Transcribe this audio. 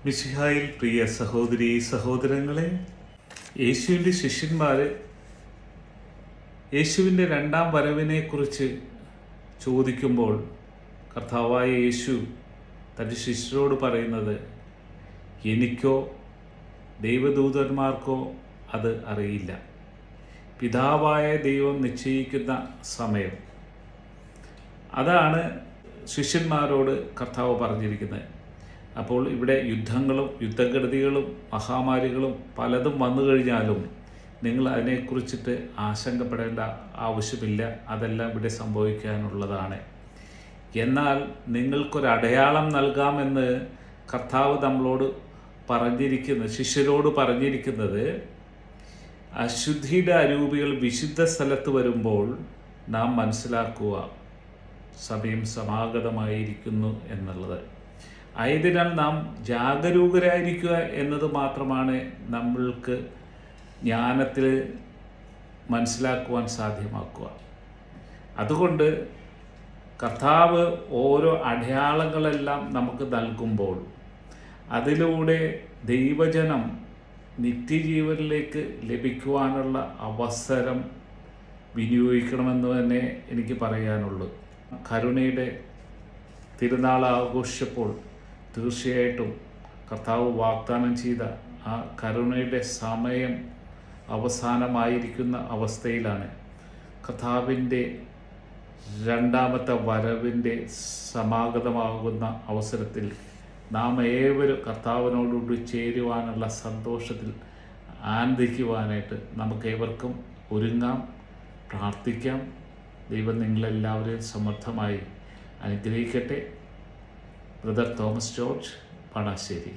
മിശിഹായിൽ പ്രിയ സഹോദരീ സഹോദരങ്ങളെ, യേശുവിൻ്റെ ശിഷ്യന്മാർ യേശുവിൻ്റെ രണ്ടാം വരവിനെക്കുറിച്ച് ചോദിക്കുമ്പോൾ കർത്താവായ യേശു തൻ്റെ ശിഷ്യരോട് പറയുന്നത്, എനിക്കോ ദൈവദൂതന്മാർക്കോ അത് അറിയില്ല, പിതാവായ ദൈവം നിശ്ചയിക്കുന്ന സമയം. അതാണ് ശിഷ്യന്മാരോട് കർത്താവ് പറഞ്ഞിരിക്കുന്നത്. അപ്പോൾ ഇവിടെ യുദ്ധങ്ങളും യുദ്ധഗതികളും മഹാമാരികളും പലതും വന്നു കഴിഞ്ഞാലും നിങ്ങൾ അതിനെക്കുറിച്ചിട്ട് ആശങ്കപ്പെടേണ്ട ആവശ്യമില്ല. അതെല്ലാം ഇവിടെ സംഭവിക്കാനുള്ളതാണ്. എന്നാൽ നിങ്ങൾക്കൊരടയാളം നൽകാമെന്ന് കർത്താവ് നമ്മളോട് ശിഷ്യരോട് പറഞ്ഞിരിക്കുന്നത്, അശുദ്ധിയുടെ അരൂപികൾ വിശുദ്ധ സ്ഥലത്ത് വരുമ്പോൾ നാം മനസ്സിലാക്കുക സമയം സമാഗതമായിരിക്കുന്നു എന്നുള്ളത്. ആയതിനാൽ നാം ജാഗരൂകരായിരിക്കുക എന്നത് മാത്രമാണ് നമ്മൾക്ക് ജ്ഞാനത്തിൽ മനസ്സിലാക്കുവാൻ സാധ്യമാക്കുക. അതുകൊണ്ട് കർത്താവ് ഓരോ അടയാളങ്ങളെല്ലാം നമുക്ക് നൽകുമ്പോൾ അതിലൂടെ ദൈവജനം നിത്യജീവനിലേക്ക് ലഭിക്കുവാനുള്ള അവസരം വിനിയോഗിക്കണമെന്ന് തന്നെ എനിക്ക് പറയാനുള്ളൂ. കരുണയുടെ തിരുനാൾ ആഘോഷിച്ചപ്പോൾ തീർച്ചയായിട്ടും കർത്താവ് വാഗ്ദാനം ചെയ്ത ആ കരുണയുടെ സമയം അവസാനമായിരിക്കുന്ന അവസ്ഥയിലാണ്. കർത്താവിൻ്റെ രണ്ടാമത്തെ വരവിൻ്റെ സമാഗതമാകുന്ന അവസരത്തിൽ നാം ഏവരും കർത്താവിനോടുകൂടി ചേരുവാനുള്ള സന്തോഷത്തിൽ ആനന്ദിക്കുവാനായിട്ട് നമുക്ക് ഏവർക്കും ഒരുങ്ങാം, പ്രാർത്ഥിക്കാം. ദൈവം നിങ്ങളെല്ലാവരെയും സമർത്ഥമായി അനുഗ്രഹിക്കട്ടെ. Brother Thomas George, പണശ്ശേരി.